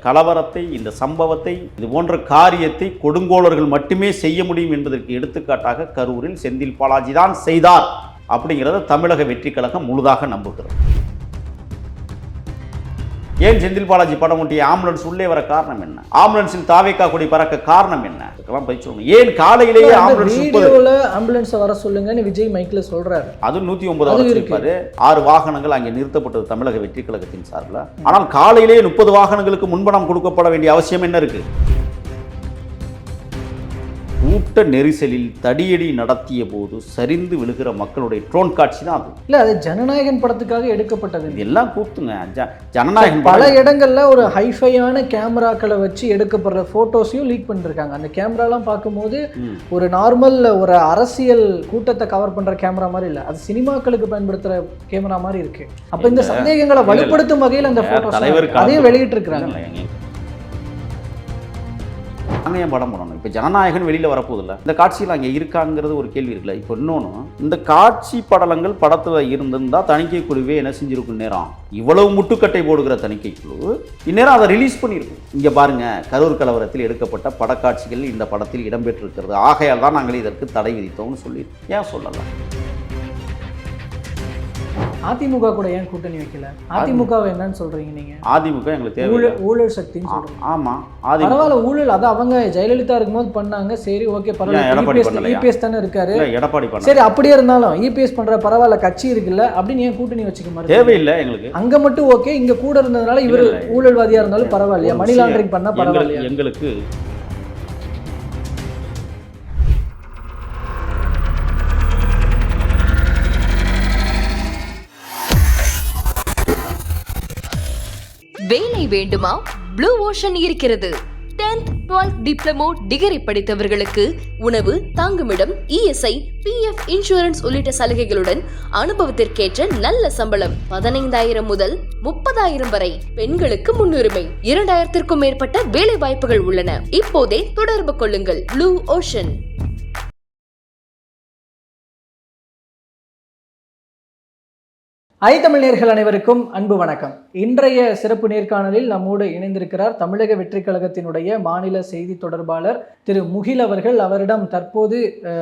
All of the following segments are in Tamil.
கலவரத்தை, இந்த சம்பவத்தை, இது போன்ற காரியத்தை கொடுங்கோலர்கள் மட்டுமே செய்ய முடியும் என்பதற்கு எடுத்துக்காட்டாக கரூரில் செந்தில் பாலாஜி தான் செய்தார் அப்படிங்கிறத தமிழக வெற்றி கழகம் முழுதாக நம்புகிறது. ஏன் செந்தில் பாலாஜி படம் ஒட்டிய ஆம்புலன்ஸ் உள்ளே வர காரணம் என்ன? ஆம்புலன்ஸில் தாவேக்கா கொடி பறக்க காரணம் என்ன? இதெல்லாம் போய் சொல்லணும். ஏன் காலையிலேயே ஆம்புலன்ஸ் வர சொல்லுங்கன்னு விஜய் மைக்ல சொல்றாரு. அது 109 இருப்பாரு. 6 வாகனங்கள் அங்கே நிறுத்தப்பட்டது தமிழக வெற்றி கழகத்தின் சார்பில். ஆனால் காலையிலேயே 30 வாகனங்களுக்கு முன்பணம் கொடுக்கப்பட வேண்டிய அவசியம் என்ன இருக்கு? கூட்ட நெரிசலில் தடியடி நடத்திய போது சரிந்து விழுகிற மக்களுடைய ட்ரோன் காட்சி தான் அது. இல்ல, அது ஜனநாயகன் படத்துக்காக எடுக்கப்பட்டது. இதெல்லாம் கூத்துங்க. ஜனநாயகன் பல இடங்கள்ல ஒரு ஹைஃபையான கேமராக்களை வச்சு எடுக்கப்படுற போட்டோஸையும் லீக் பண்ணிருக்காங்க. அந்த கேமராலாம் பார்க்கும்போது ஒரு நார்மல் ஒரு அரசியல் கூட்டத்தை கவர் பண்ற கேமரா மாதிரி இல்ல, அது சினிமாக்களுக்கு பயன்படுத்துற கேமரா மாதிரி இருக்கு. அப்ப இந்த சந்தேகங்களை வலுப்படுத்தும் வகையில் அந்த போட்டோஸ் அதையும் வெளியிட்டு இருக்காங்க. அங்கே படம் பண்ணணும். இப்போ ஜனநாயகன் வெளியில் வரப்போதில்லை. இந்த காட்சியில் அங்கே இருக்காங்கிறது ஒரு கேள்வி இருக்குல்ல. இப்போ இன்னொன்று, இந்த காட்சி படலங்கள் படத்தில் இருந்திருந்தால் தணிக்கை குழுவே என்ன செஞ்சிருக்கும்? நேரம் இவ்வளவு முட்டுக்கட்டை போடுகிற தணிக்கை குழு இந்நேரம் அதை ரிலீஸ் பண்ணியிருக்கும். இங்கே பாருங்க, கரூர் கலவரத்தில் எடுக்கப்பட்ட படக்காட்சிகள் இந்த படத்தில் இடம்பெற்றிருக்கிறது, ஆகையால் தான் நாங்கள் இதற்கு தடை விதித்தோம்னு சொல்லி ஏன் சொல்லலாம்? அதிமுக கூட ஏன் கூட்டணி வைக்கல? அதிமுகவை என்னன்னு சொல்றீங்க நீங்க? அதிமுக எங்களுக்கு தேவை ஊழல் சக்தின்னு சொல்றீங்க. ஆமா, பரவாயில்ல, ஊழல் அது அவங்க ஜெயலலிதா இருக்கும்போது பண்ணாங்க. சரி, ஓகே, பரவாயில்ல. இபிஎஸ் தானே இருக்காரு. எடப்பாடி பண்ண சரி, அப்படியே இருந்தாலும் இபிஎஸ் பண்ற பரவாயில்ல, கட்சி இருக்குல்ல அப்படின்னு ஏன் கூட்டணி வச்சுக்க மாதிரி தேவையில்லை எங்களுக்கு. அங்க மட்டும் ஓகே, இங்க கூட இருந்ததுனால இவர் ஊழல்வாதியா இருந்தாலும் பரவாயில்லையா? மணி லாண்டரிங் பண்ணா பரவாயில்லையா? எங்களுக்கு வேலை வேண்டுமா? ப்ளூ ஓஷன் இருக்கிறது. 10th 12th டிப்ளமோ டிகிரி படித்தவர்களுக்கு உணவு, தங்குமிடம், இஎஸ்ஐ, பிஎஃப், இன்சூரன்ஸ் உள்ளிட்ட சலுகைகளுடன் அனுபவத்திற்கேற்ற நல்ல சம்பளம் 15,000 முதல் 30,000 வரை. பெண்களுக்கு முன்னுரிமை. 2,000க்கும் மேற்பட்ட வேலை வாய்ப்புகள் உள்ளன. இப்போதே தொடர்பு கொள்ளுங்கள். Blue ocean. தமிழ் நேயர்கள் அனைவருக்கும் அன்பு வணக்கம். இன்றைய சிறப்பு நேர்காணலில் நம்மோடு இணைந்திருக்கிறார் தமிழக வெற்றி கழகத்தினுடைய மாநில செய்தி தொடர்பாளர் திரு முகில் அவர்கள். அவரிடம் தற்போது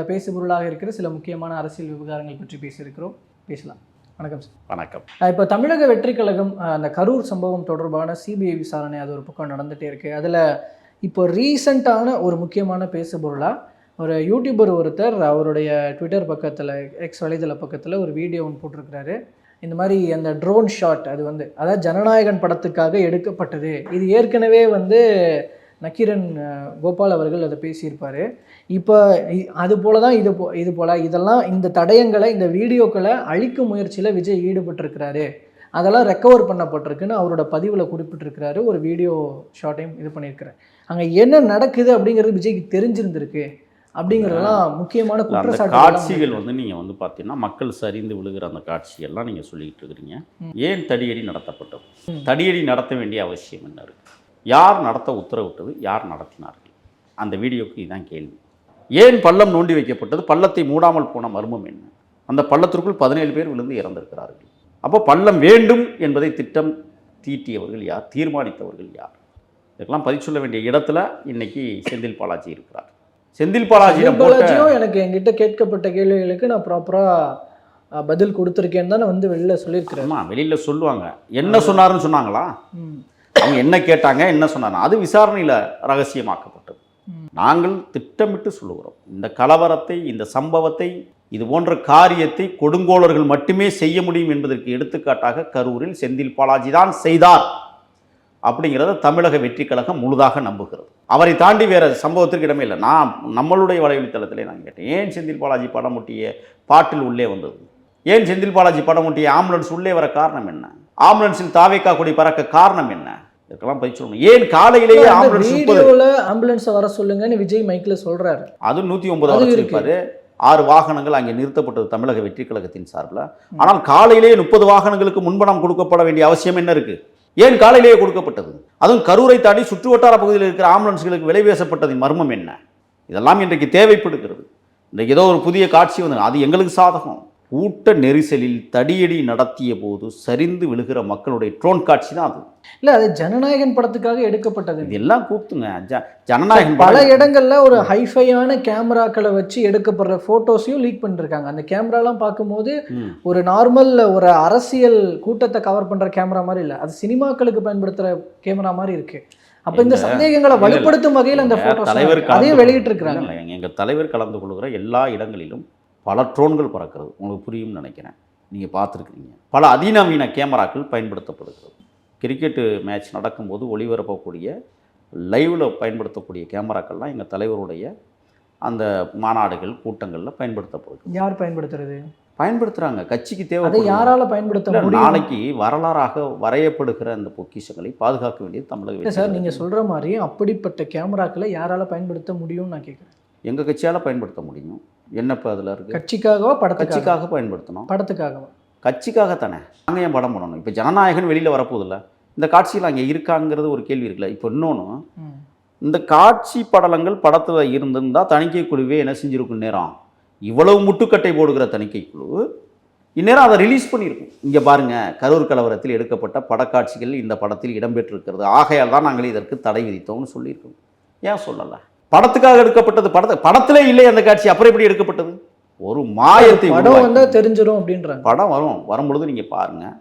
பேசுபொருளாக இருக்கிற சில முக்கியமான அரசியல் விவகாரங்கள் பற்றி பேசியிருக்கிறோம். பேசலாம். வணக்கம் சார். வணக்கம். இப்போ தமிழக வெற்றி கழகம் அந்த கரூர் சம்பவம் தொடர்பான சிபிஐ விசாரணை அது ஒரு பக்கம் நடந்துகிட்டே இருக்குது. அதில் இப்போ ரீசண்டான ஒரு முக்கியமான பேசுபொருளாக ஒரு யூடியூபர் ஒருத்தர் அவருடைய ட்விட்டர் பக்கத்தில், எக்ஸ் வலைதள பக்கத்தில் ஒரு வீடியோ ஒன்று போட்டிருக்கிறாரு. இந்த மாதிரி அந்த ட்ரோன் ஷாட் அது அதாவது ஜனநாயகன் படத்துக்காக எடுக்கப்பட்டது. இது ஏற்கனவே நக்கீரன் கோபால் அவர்கள் அதை பேசியிருப்பார். இப்போ அது போல தான் இது போல் இதெல்லாம் இந்த தடயங்களை, இந்த வீடியோக்களை அழிக்கும் முயற்சியில் விஜய் ஈடுபட்டிருக்கிறாரு. அதெல்லாம் ரெக்கவர் பண்ணப்பட்டிருக்குன்னு அவரோட பதிவில் குறிப்பிட்டிருக்கிறாரு. ஒரு வீடியோ ஷாட்டையும் இது பண்ணியிருக்கிறார். அங்கே என்ன நடக்குது அப்படிங்கிறது விஜய்க்கு தெரிஞ்சிருந்திருக்கு அப்படிங்கிறதெல்லாம் முக்கியமான குற்றச்சாட்டு. காட்சிகள் நீங்கள் பார்த்தீங்கன்னா மக்கள் சரிந்து விழுகிற அந்த காட்சியெல்லாம் நீங்கள் சொல்லிக்கிட்டு இருக்கிறீங்க. ஏன் தடியடி நடத்தப்பட்டது? தடியடி நடத்த வேண்டிய அவசியம் என்ன இருக்குது? யார் நடத்த உத்தரவிட்டது? யார் நடத்தினார்கள்? அந்த வீடியோக்கு இதுதான் கேள்வி. ஏன் பள்ளம் நோண்டி வைக்கப்பட்டது? பள்ளத்தை மூடாமல் போன மர்மம் என்ன? அந்த பள்ளத்திற்குள் 17 பேர் விழுந்து இறந்திருக்கிறார்கள். அப்போ பள்ளம் வேண்டும் என்பதை திட்டம் தீட்டியவர்கள் யார்? தீர்மானித்தவர்கள் யார்? இதுக்கெல்லாம் பதில் சொல்ல வேண்டிய இடத்துல இன்னைக்கு செந்தில் பாலாஜி இருக்கிறார். செந்தில் பாலாஜியும் எனக்கு என்கிட்ட கேட்கப்பட்ட கேள்விகளுக்கு நான் ப்ராப்பராக பதில் கொடுத்துருக்கேன்னு தான் வெளியில் சொல்லியிருக்கிறேன். வெளியில் சொல்லுவாங்க. என்ன சொன்னாருன்னு சொன்னாங்களா? அவங்க என்ன கேட்டாங்க, என்ன சொன்னாங்க, அது விசாரணையில் ரகசியமாக்கப்பட்டது. நாங்கள் திட்டமிட்டு சொல்லுகிறோம், இந்த கலவரத்தை, இந்த சம்பவத்தை, இது போன்ற காரியத்தை கொடுங்கோலர்கள் மட்டுமே செய்ய முடியும் என்பதற்கு எடுத்துக்காட்டாக கரூரில் செந்தில் பாலாஜி தான் செய்தார் அப்படிங்கிறத தமிழக வெற்றி கழகம் முழுதாக நம்புகிறது. அவரை தாண்டி வேறு சம்பவத்திற்கு இடமே இல்லை. நான் நம்மளுடைய வலைவலித்தளத்திலே நான் கேட்டேன், ஏன் செந்தில் பாலாஜி படம் ஒட்டிய பாட்டில் உள்ளே வந்தது? ஏன் செந்தில் பாலாஜி படம் ஒட்டிய ஆம்புலன்ஸ் உள்ளே வர காரணம் என்ன? ஆம்புலன்ஸில் தாவேக்கா கொடி பறக்க காரணம் என்ன? இதெல்லாம் போய் சொல்லணும். ஏன் காலையிலேயே ஆம்புலன்ஸ் வர சொல்லுங்கன்னு விஜய் மைக்ல சொல்றாரு. அது 109 இருப்பாரு. 6 வாகனங்கள் அங்கே நிறுத்தப்பட்டது தமிழக வெற்றி கழகத்தின் சார்பில். ஆனால் காலையிலேயே 30 வாகனங்களுக்கு முன்பணம் கொடுக்கப்பட வேண்டிய அவசியம் என்ன இருக்கு? ஏன் காலையிலேயே கொடுக்கப்பட்டது? அதுவும் கரூரை தாண்டி சுற்று வட்டார பகுதியில் இருக்கிற ஆம்புலன்ஸ்களுக்கு விலை பேசப்பட்டதின் மர்மம் என்ன? இதெல்லாம் இன்றைக்கு தேவைப்படுகிறது. இன்றைக்கு ஏதோ ஒரு புதிய காட்சி அது எங்களுக்கு சாதகம். கூட்ட நெரிசலில் தடியடி நடத்திய போது சரிந்து விழுகிற மக்களுடைய ட்ரோன் காட்சி தான் அது. இல்ல அது ஜனநாயகன் படத்துக்காக எடுக்கப்பட்டது. இது எல்லாம் கூத்துங்க. ஜனநாயகன் பல இடங்கள்ல ஒரு ஹைஃபையான கேமராக்களை வச்சு எடுக்கப்படுற போட்டோஸையும் லீக் பண்ணிருக்காங்க. அந்த கேமராலாம் பார்க்கும்போது ஒரு நார்மல் ஒரு அரசியல் கூட்டத்தை கவர் பண்ற கேமரா மாதிரி இல்ல, அது சினிமாக்களுக்கு பயன்படுத்துற கேமரா மாதிரி இருக்கு. அப்ப இந்த சந்தேகங்களை வலுப்படுத்தும் வகையில் அந்த போட்டோஸ் அதையும் வெளியிட்டு இருக்காங்க. எங்க தலைவர் கலந்து கொள்கிற எல்லா இடங்களிலும் பல ட்ரோன்கள் பறக்கிறது. உங்களுக்கு புரியும்னு நினைக்கிறேன், நீங்கள் பார்த்துருக்கீங்க. பல அதிநவீன கேமராக்கள் பயன்படுத்தப்படுகிறது. கிரிக்கெட்டு மேட்ச் நடக்கும்போது ஒளிபரப்பக்கூடிய லைவில் பயன்படுத்தக்கூடிய கேமராக்கள்லாம் எங்கள் தலைவருடைய அந்த மாநாடுகள் கூட்டங்களில் பயன்படுத்தப்படுது. யார் பயன்படுத்துறது? பயன்படுத்துகிறாங்க, கட்சிக்கு தேவை. அதை யாரால பயன்படுத்த முடியும்? நாளைக்கு வரலாறாக வரையப்படுகிற அந்த பொக்கிஷங்களை பாதுகாக்க வேண்டியது தமிழக. சார் நீங்கள் சொல்கிற மாதிரி அப்படிப்பட்ட கேமராக்களை யாரால பயன்படுத்த முடியும்னு நான் கேட்குறேன். எங்கள் கட்சியால் பயன்படுத்த முடியும். என்னப்போ அதில் இருக்குது? கட்சிக்காகவா கட்சிக்காக பயன்படுத்தணும். படத்துக்காகவா? கட்சிக்காக தானே. நாங்கள் ஏன் படம் பண்ணணும்? இப்போ ஜனநாயகன் வெளியில் வரப்போதில்ல, இந்த காட்சியில் அங்கே இருக்காங்கிறது ஒரு கேள்வி இருக்குல்ல. இப்போ இன்னொன்று, இந்த காட்சி படலங்கள் படத்தில் இருந்திருந்தால் தணிக்கை குழுவே என்ன செஞ்சுருக்கும்? நேரம் இவ்வளவு முட்டுக்கட்டை போடுகிற தணிக்கை குழு இந்நேரம் அதை ரிலீஸ் பண்ணியிருக்கும். இங்கே பாருங்கள், கரூர் கலவரத்தில் எடுக்கப்பட்ட படக்காட்சிகள் இந்த படத்தில் இடம்பெற்றிருக்கிறது, ஆகையால் தான் நாங்கள் இதற்கு தடை விதித்தோம்னு சொல்லியிருக்கோம். ஏன் சொல்லலை? படத்துக்காக எடுக்கப்பட்டது, படத்திலே இல்லை அந்த காட்சி, அப்புறம் எப்படி எடுக்கப்பட்டது? ஒரு மாயத்தை. படம் வந்தால் தெரிஞ்சிடும் அப்படின்றாங்க. படம் வரும்பொழுது நீங்கள் பாருங்கள்.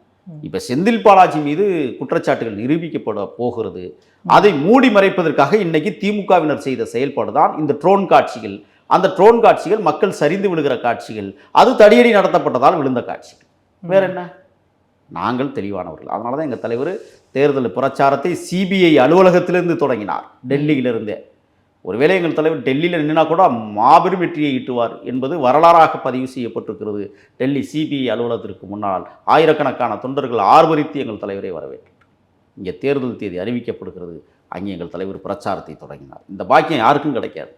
இப்போ செந்தில் பாலாஜி மீது குற்றச்சாட்டுகள் நிரூபிக்கப்பட போகிறது. அதை மூடி மறைப்பதற்காக இன்னைக்கு திமுகவினர் செய்த செயல்பாடு தான் இந்த ட்ரோன் காட்சிகள். அந்த ட்ரோன் காட்சிகள் மக்கள் சரிந்து விழுகிற காட்சிகள், அது தடியடி நடத்தப்பட்டதால் விழுந்த காட்சிகள். வேற என்ன? நாங்கள் தெளிவானவர்கள். அதனால தான் எங்கள் தலைவர் தேர்தல் பிரச்சாரத்தை சிபிஐ அலுவலகத்திலிருந்து தொடங்கினார், டெல்லியிலிருந்தே. ஒருவேளை எங்கள் தலைவர் டெல்லியில் நின்னா கூட மாபெரும் வெற்றியை ஈட்டுவார் என்பது வரலாறாக பதிவு செய்யப்பட்டிருக்கிறது. டெல்லி சிபிஐ அலுவலகத்திற்கு முன்னால் ஆயிரக்கணக்கான தொண்டர்கள் ஆர்வரித்து எங்கள் தலைவரை வரவேற்றார். இங்கே தேர்தல் தேதி அறிவிக்கப்படுகிறது, அங்கே எங்கள் தலைவர் பிரச்சாரத்தை தொடங்கினார். இந்த பாக்கியம் யாருக்கும் கிடைக்காது.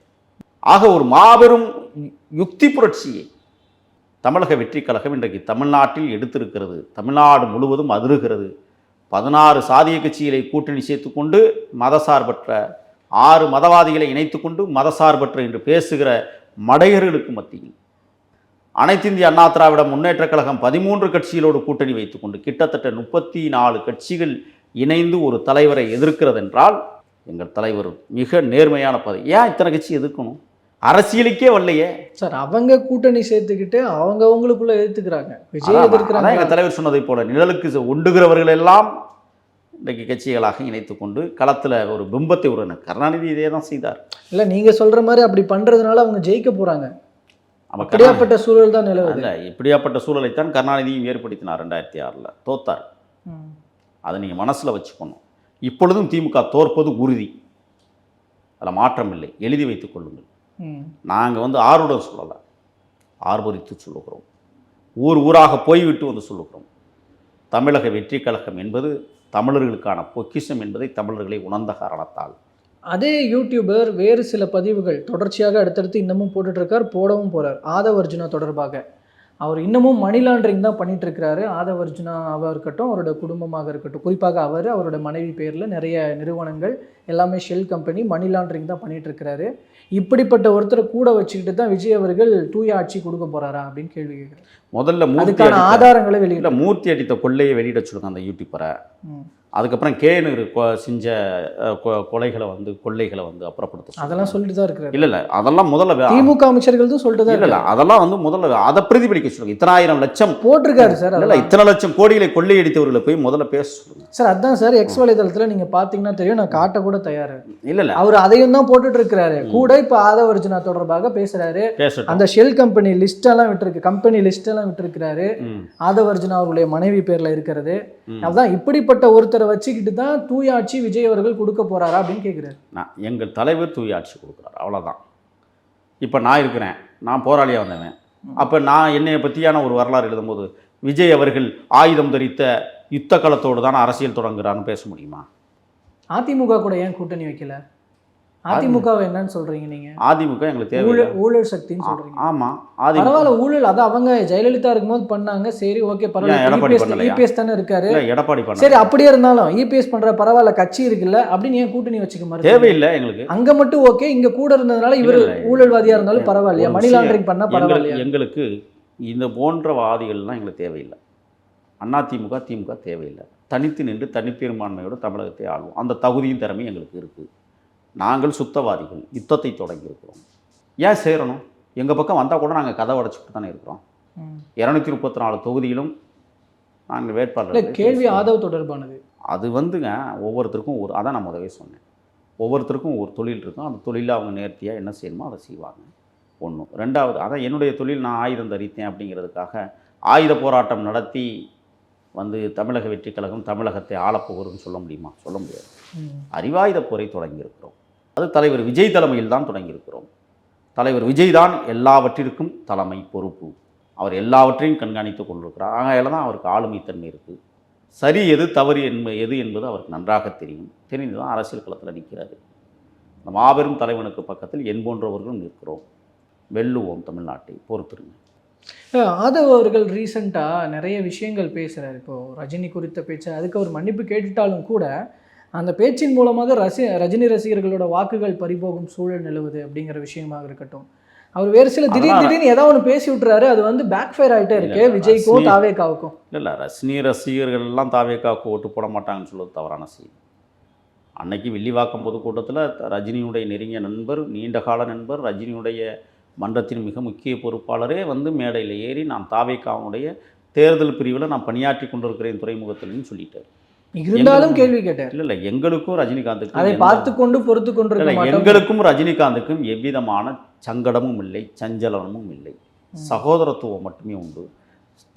ஆக ஒரு மாபெரும் யுக்தி புரட்சியை தமிழக வெற்றி கழகம் இன்றைக்கு தமிழ்நாட்டில் எடுத்திருக்கிறது. தமிழ்நாடு முழுவதும் அதிருகிறது. 16 சாதிய கட்சிகளை கூட்டணி சேர்த்துக்கொண்டு மதசார்பற்ற 6 மதவாதிகளை இணைத்துக்கொண்டு மதசார்பற்ற என்று பேசுகிற மடையர்களுக்கு மத்தியில் அனைத்து இந்திய அண்ணா திராவிட முன்னேற்ற கழகம் 13 கட்சிகளோடு கூட்டணி வைத்துக்கொண்டு கிட்டத்தட்ட 34 கட்சிகள் இணைந்து ஒரு தலைவரை எதிர்க்கிறது என்றால் எங்கள் தலைவர் மிக நேர்மையான பதவி. ஏன் இத்தனை கட்சி எதிர்க்கணும்? அரசியலுக்கே வரலையே சார். அவங்க கூட்டணி சேர்த்துக்கிட்டு அவங்களுக்குள்ள எதிர்த்துக்கிறாங்க, விஜய் எதிர்க்கிறாங்க. எங்கள் தலைவர் சொன்னதை போல நிழலுக்கு ஒண்டுகிறவர்கள் எல்லாம் இன்றைக்கு கட்சிகளாக இணைத்து கொண்டு களத்தில் ஒரு பிம்பத்தை உருவாக்கினார். கருணாநிதி இதே தான் செய்தார். இல்லை, நீங்கள் சொல்கிற மாதிரி அப்படி பண்ணுறதுனால அவங்க ஜெயிக்க போகிறாங்க. அப்படியாப்பட்ட சூழல் தான் நிலவுது. இல்லை, இப்படியாப்பட்ட சூழலைத்தான் கருணாநிதியும் ஏற்படுத்தினார். 2006 தோத்தார். அதை நீங்கள் மனசில் வச்சுக்கணும். இப்பொழுதும் திமுக தோற்பது உறுதி, அதில் மாற்றம் இல்லை, எழுதி வைத்துக் கொள்ளுங்கள். நாங்கள் ஆர்வம் சொல்லலை, ஆர்வரித்து சொல்லுகிறோம். ஊராக போய்விட்டு சொல்லுகிறோம். தமிழக வெற்றி கழகம் என்பது தமிழர்களுக்கான பொக்கிஷம் என்பதை தமிழர்களை உணர்ந்த காரணத்தால். அதே யூடியூபர் வேறு சில பதிவுகள் தொடர்ச்சியாக அடுத்தடுத்து இன்னமும் போட்டுட்ருக்கார், போடவும் போகிறார். ஆதவ் அர்ஜுனா தொடர்பாக அவர் இன்னமும் மணி லாண்டரிங் தான் பண்ணிட்டு இருக்கிறாரு. ஆதவ் அர்ஜுனாவாக இருக்கட்டும், அவரோட குடும்பமாக இருக்கட்டும், குறிப்பாக அவரோட மனைவி பேரில் நிறைய நிறுவனங்கள் எல்லாமே ஷெல் கம்பெனி மணி லாண்டரிங் தான் பண்ணிட்டு இருக்கிறாரு. இப்படிப்பட்ட ஒருத்தரை கூட வச்சுக்கிட்டு தான் விஜய் அவர்கள் தூய ஆட்சி கொடுக்க போறாரா அப்படின்னு கேள்வி கேட்குறேன். முதல்ல அதுக்கான ஆதாரங்களை வெளியிட, மூர்த்தி அடித்த கொள்ளையை வெளியிட சொல்லுங்க அந்த யூடியூபரை. அதுக்கப்புறம் கேனு செஞ்ச கொலைகளை கொள்ளைகளை அப்புறப்படுத்த அதெல்லாம் சொல்லிட்டு தான் இருக்கிறார். இல்லை அதெல்லாம் முதல்ல திமுக அமைச்சர்கள் தான் சொல்லிட்டு தான் இல்லை, அதெல்லாம் முதல்ல அதை பிரதிபலிக்க சொல்லுங்க. இத்தனை ஆயிரம் லட்சம் போட்டிருக்காரு சார். இல்லை, இத்தனை லட்சம் கோடிகளை கொள்ளையடித்தவர்களை போய் முதல்ல பேச சொல்லுங்க சார். அதான் சார், எக்ஸ் வலைதளத்தில் நீங்க பார்த்தீங்கன்னா தெரியும், நான் காட்ட கூட தயார். இல்லை, அவர் அதையும் தான் போட்டுட்டு இருக்கிறாரு. கூட இப்போ ஆதவ் அர்ஜுனா தொடர்பாக பேசுறாரு. அந்த ஷெல் கம்பெனி லிஸ்ட் எல்லாம் விட்டுருக்கு, கம்பெனி லிஸ்ட் எல்லாம் விட்டுருக்கிறாரு. ஆதவ் அர்ஜுனா அவருடைய மனைவி பேர்ல இருக்கிறது. அதான் இப்படிப்பட்ட ஒருத்தர் வச்சுக்கிட்டு தான் தூய ஆட்சி விஜய் அவர்கள் கொடுக்க போறாரா அப்படின்னு கேட்குறாரு. எங்கள் தலைவர் தூய ஆட்சி கொடுக்குறாரு, அவ்வளோதான். இப்போ நான் இருக்கிறேன், நான் போராளியாக வந்தேன். அப்போ நான் என்னைய பற்றியான ஒரு வரலாறு எழுதும்போது விஜய் அவர்கள் ஆயுதம் தரித்த யுத்த களத்தோடு தான் அரசியல் தொடங்குறான்னு பேச முடியுமா? அதிமுக கூட ஏன் கூட்டணி வைக்கல? அதிமுகவை என்னன்னு சொல்றீங்க நீங்க? அதிமுக எங்களுக்கு தேவை ஊழல் சக்தின்னு சொல்றீங்க. ஆமா, பரவாயில்ல, ஊழல் அது அவங்க ஜெயலலிதா இருக்கும்போது பண்ணாங்க. சரி, ஓகே, பரவாயில்ல. இபிஎஸ் தானே இருக்காரு, எடப்பாடி பண்ண. சரி, அப்படியே இருந்தாலும் இபிஎஸ் பண்ற பரவாயில்ல, கட்சி இருக்குல்ல அப்படின்னு ஏன் கூட்டணி வச்சுக்க மாதிரி தேவையில்லை எங்களுக்கு. அங்க மட்டும் ஓகே, இங்க கூட இருந்ததுனால இவர் ஊழல்வாதியா இருந்தாலும் பரவாயில்லையா? மணி லாண்டரிங் பண்ணா பரவாயில்லையா? எங்களுக்கு இந்த போன்ற வாதிகள்லாம் எங்களுக்கு தேவையில்லை. அதிமுக திமுக தேவையில்லை. தனித்து நின்று தனிப்பெரும்பான்மையோடு தமிழகத்தை ஆள்வோம். அந்த தகுதியும் திறமையும் எங்களுக்கு இருக்குது. நாங்கள் சுத்தவாதிகள், யுத்தத்தை தொடங்கியிருக்கிறோம். ஏன் சேரணும்? எங்கள் பக்கம் வந்தால் கூட நாங்கள் கதை உடைச்சிட்டு தானே இருக்கிறோம். 234 தொகுதியிலும் நாங்கள் வேட்பாளர். கேள்வி ஆதவ் தொடர்பானது அது வந்துங்க ஒவ்வொருத்தருக்கும் அதான் நான் முதவே சொன்னேன், ஒவ்வொருத்தருக்கும் ஒரு தொழில் இருக்கும். அந்த தொழிலில் அவங்க நேர்த்தியாக என்ன செய்யணுமோ அதை செய்வாங்க. ஒன்று. ரெண்டாவது, அதான் என்னுடைய தொழில், நான் ஆயுதம் தரித்தேன் அப்படிங்கிறதுக்காக ஆயுத போராட்டம் நடத்தி தமிழக வெற்றி கழகம் தமிழகத்தை ஆளப்போகிறதுன்னு சொல்ல முடியுமா? சொல்ல முடியாது. அறிவாயுத போரை தொடங்கியிருக்கிறோம். அது தலைவர் விஜய் தலைமையில் தான் தொடங்கியிருக்கிறோம். தலைவர் விஜய் தான் எல்லாவற்றிற்கும் தலைமை பொறுப்பு. அவர் எல்லாவற்றையும் கண்காணித்து கொண்டிருக்கிறார். ஆகையால் தான் அவருக்கு ஆளுமைத்தன்மை இருக்குது. சரி எது தவறு எது என்பது அவருக்கு நன்றாக தெரியும். தெரிந்து தான் அரசியல் களத்தில் நிற்கிறாரு. இந்த மாபெரும் தலைவனுக்கு பக்கத்தில் என் போன்றவர்களும் நிற்கிறோம். வெல்லுவோம் தமிழ்நாட்டை, பொறுத்துருங்க. ஆதவ் அவர்கள் ரீசெண்டாக நிறைய விஷயங்கள் பேசுகிறார். இப்போது ரஜினி குறித்த பேச்சு, அதுக்கு அவர் மன்னிப்பு கேட்டுட்டாலும் கூட அந்த பேச்சின் மூலமாக ரஜினி ரசிகர்களோட வாக்குகள் பறிபோகும் சூழல் நிலவுது அப்படிங்கிற விஷயமாக இருக்கட்டும். அவர் வேறு சில திடீர்னு ஏதாவது ஒன்று பேசி விட்டுறாரு, அது பேக் ஃபயர் ஆகிட்டே இருக்கு விஜய்க்கும் தாவேக்காவுக்கும். இல்லை ரஜினி ரசிகர்கள் எல்லாம் தாவேக்காவுக்கு ஓட்டு போட மாட்டாங்கன்னு சொல்வது தவறான செய்தி. அன்னைக்கு வில்லிவாக்கம் பொதுக்கூட்டத்தில் ரஜினியுடைய நெருங்கிய நண்பர், நீண்டகால நண்பர், ரஜினியுடைய மன்றத்தின் மிக முக்கிய பொறுப்பாளரே மேடையில் ஏறி நான் தாவேக்காவுடைய தேர்தல் பிரிவில் நான் பணியாற்றி கொண்டிருக்கிறேன் துறைமுகத்தில்னு சொல்லிட்டார். இருந்தாலும் கேள்வி கேட்டார். இல்லை எங்களுக்கும் ரஜினிகாந்துக்கும் அதை பார்த்து கொண்டு பொறுத்து கொண்டு எங்களுக்கும் ரஜினிகாந்துக்கும் எவ்விதமான சங்கடமும் இல்லை, சஞ்சலமும் இல்லை. சகோதரத்துவம் மட்டுமே உண்டு.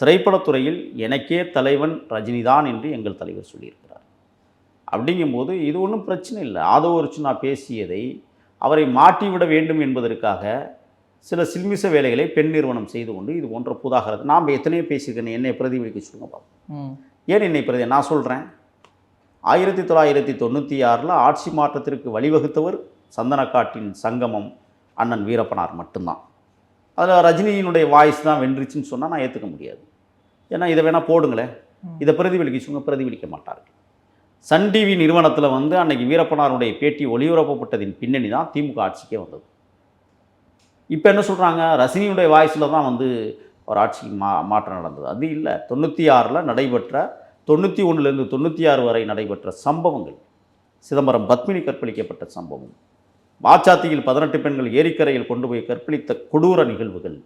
திரைப்படத்துறையில் எனக்கே தலைவன் ரஜினிதான் என்று எங்கள் தலைவர் சொல்லியிருக்கிறார். அப்படிங்கும்போது இது ஒன்றும் பிரச்சனை இல்லை. ஆதவரிச்சு நான் பேசியதை அவரை மாற்றிவிட வேண்டும் என்பதற்காக சில சில்மிச வேலைகளை பெண் நிறுவனம் செய்து கொண்டு இது போன்ற புதாகிறது. நாம் எத்தனையோ பேசியிருக்கேன். என்னை பிரதிபலிக்க சொல்லுங்க பார்ப்போம். ஏன் என்னை நான் சொல்கிறேன், 1996 ஆட்சி மாற்றத்திற்கு வழிவகுத்தவர் சந்தனக்காட்டின் சங்கமம் அண்ணன் வீரப்பனார் மட்டும்தான். அதில் ரஜினியினுடைய வாய்ஸ் தான் வென்றுச்சுன்னு சொன்னால் நான் ஏற்றுக்க முடியாது. ஏன்னா இதை வேணால் போடுங்களேன், இதை பிரதிபலிக்க பிரதிபலிக்க மாட்டார்கள். சன் டிவி நிறுவனத்தில் அன்னைக்கு வீரப்பனாருடைய பேட்டி ஒளிபரப்பப்பட்டதின் பின்னணி தான் திமுக ஆட்சிக்கே வந்தது. இப்போ என்ன சொல்கிறாங்க, ரஜினியுடைய வாய்ஸில் தான் ஒரு ஆட்சிக்கு மாற்றம் நடந்தது. அது இல்லை. 96 நடைபெற்ற 91லேருந்து 96 வரை நடைபெற்ற சம்பவங்கள், சிதம்பரம் பத்மினி கற்பழிக்கப்பட்ட சம்பவம், வாச்சாத்தியில் 18 பெண்கள் ஏரிக்கரையில் கொண்டு போய் கற்பழித்த கொடூர நிகழ்வுகள்,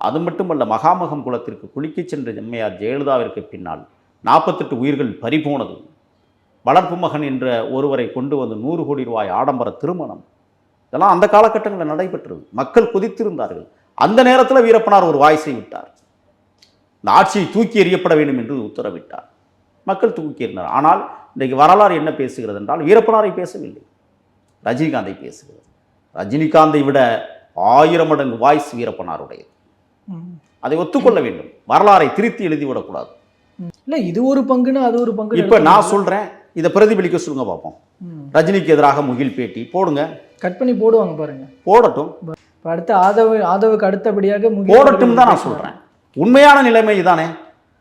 அது மட்டுமல்ல மகாமகம் குளத்திற்கு குளிக்கச் சென்ற எம்மையார் ஜெயலலிதாவிற்கு பின்னால் 48 உயிர்கள் பறிபோனது, வளர்ப்பு மகன் என்ற ஒருவரை கொண்டு 100 கோடி ரூபாய் ஆடம்பர திருமணம், இதெல்லாம் அந்த காலகட்டங்களில் நடைபெற்றது. மக்கள் கொதித்திருந்தார்கள். அந்த நேரத்தில் வீரப்பனார் ஒரு வாய்ஸை விட்டார். இந்த ஆட்சியை தூக்கி எறியப்பட வேண்டும் என்று உத்தரவிட்டார். மக்கள் தூக்கி எறினார். ஆனால் இன்றைக்கு வரலாறு என்ன பேசுகிறது என்றால், வீரப்பனாரை பேசவில்லை, ரஜினிகாந்தை பேசுகிறது. ரஜினிகாந்தை விட 1000 மடங்கு வாய்ஸ் வீரப்பனாருடையது. அதை ஒத்துக்கொள்ள வேண்டும். வரலாறை திருத்தி எழுதிவிடக்கூடாது. இல்லை இது ஒரு பங்குன்னு அது ஒரு பங்கு. இப்போ நான் சொல்கிறேன், இதை பிரதிபலிக்க சொல்லுங்க பார்ப்போம். ரஜினிக்கு எதிராக முகில் பேட்டி போடுங்க, கட் பண்ணி போடுவாங்க பாருங்க, போடட்டும். அடுத்து ஆதவுக்கு அடுத்தபடியாக போடட்டும் தான் நான் சொல்கிறேன். உண்மையான நிலைமை தானே.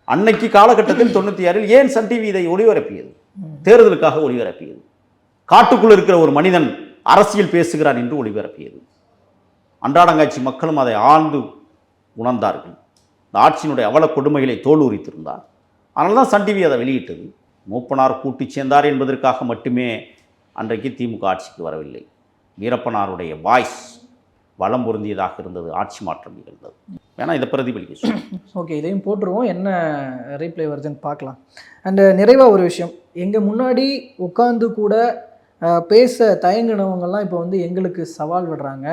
அன்னைக்கு காலகட்டத்தில் 96 ஏன் சன் டிவி இதை ஒளிபரப்பியது? தேர்தலுக்காக ஒளிபரப்பியது. காட்டுக்குள் இருக்கிற ஒரு மனிதன் அரசியல் பேசுகிறான் என்று ஒளிபரப்பியது. அன்றாடங்காட்சி மக்களும் அதை ஆழ்ந்து உணர்ந்தார்கள். இந்த ஆட்சியினுடைய அவல கொடுமைகளை தோல் உரித்திருந்தார். அதனால தான் சன் டிவி அதை வெளியிட்டது. மூப்பனார் கூட்டி சேர்ந்தார் என்பதற்காக மட்டுமே அன்றைக்கு திமுக ஆட்சிக்கு வரவில்லை. வீரப்பனாருடைய வாய்ஸ் வளம் பொருந்தியதாக இருந்தது. ஆட்சி மாற்றம் நிகழ்ந்தது. வேணா இதை பிரதிபலிக்க. ஓகே, இதையும் போட்டுருவோம், என்ன ரீப்ளை வருதுன்னு பார்க்கலாம். அண்டு நிறைவாக ஒரு விஷயம், எங்கள் முன்னாடி உட்காந்து கூட பேச தயங்கினவங்கெல்லாம் இப்போ எங்களுக்கு சவால் விடுறாங்க.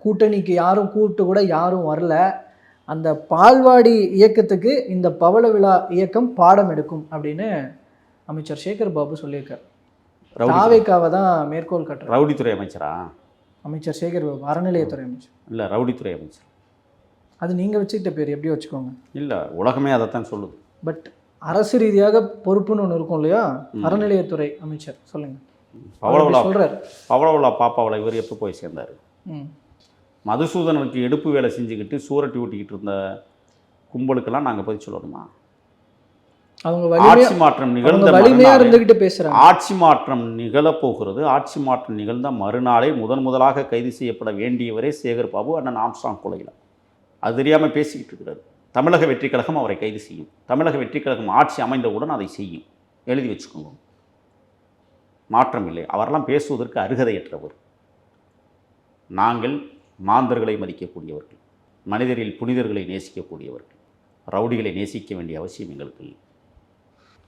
கூட்டணிக்கு யாரும் கூப்பிட்டு கூட யாரும் வரல. அந்த பால்வாடி இயக்கத்துக்கு இந்த பவள விழா இயக்கம் பாடம் எடுக்கும் அப்படின்னு அமைச்சர் சேகர் பாபு சொல்லியிருக்கார். தாவேக்காவை தான் மேற்கோள் காட்டுறார். ரவுடித்துறை அமைச்சரா? அமைச்சர் சேகர் பாபு, அறநிலையத்துறை அமைச்சர். இல்லை, ரவுடித்துறை அமைச்சர். அது நீங்கள் வச்சுக்கிட்ட பேர், எப்படி வச்சுக்கோங்க. இல்லை, உலகமே அதைத்தான் சொல்லுது. பட் அரசு ரீதியாக பொறுப்புன்னு ஒன்று இருக்கும் இல்லையா, அறநிலையத்துறை அமைச்சர். சொல்லுங்கள். சொல்கிறார் பவளவிழா பாப்பாவில் இவர் எப்போ போய் சேர்ந்தார்? மதுசூதனுக்கு எடுப்பு வேலை செஞ்சுக்கிட்டு சூரட்டி ஓட்டிக்கிட்டு இருந்த கும்பலுக்கெல்லாம் நாங்கள் பதில் சொல்லணுமா? அவங்க ஆட்சி மாற்றம் நிகழ்ந்த வலிமையாக இருந்துக்கிட்டு பேசுகிறாங்க. ஆட்சி மாற்றம் நிகழப்போகிறது. ஆட்சி மாற்றம் நிகழ்ந்த மறுநாளே முதலாக கைது செய்யப்பட வேண்டியவரே சேகர் பாபு, அண்ணன் ஆம்ஸ்ட்ராங் கொலையில். அது தெரியாமல் பேசிக்கிட்டு இருக்கிறார். தமிழக வெற்றி கழகம் அவரை கைது செய்யும். தமிழக வெற்றி கழகம் ஆட்சி அமைந்தவுடன் அதை செய்யும். எழுதி வச்சுக்கோங்க, மாற்றம் இல்லை. அவரெல்லாம் பேசுவதற்கு அருகதையற்றவர். நாங்கள் மாந்தர்களை மதிக்கக்கூடியவர்கள், மனிதரில் புனிதர்களை நேசிக்கக்கூடியவர்கள். ரவுடிகளை நேசிக்க வேண்டிய அவசியம் எங்களுக்கு இல்லை.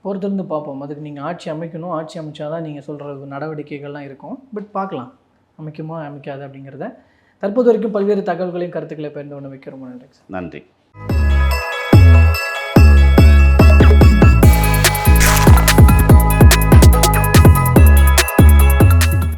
பொறுத்திருந்து பார்ப்போம். அதுக்கு நீங்கள் ஆட்சி அமைக்கணும், ஆட்சி அமைச்சாதான் நீங்கள் சொல்கிற நடவடிக்கைகள்லாம் இருக்கும். பட் பார்க்கலாம் அமைக்குமா அமைக்காது அப்படிங்கிறத. தற்போது வரைக்கும் பல்வேறு தகவல்களையும் கருத்துக்களை பகிர்ந்து கொண்டு வைக்கிறோம். நன்றி. நன்றி.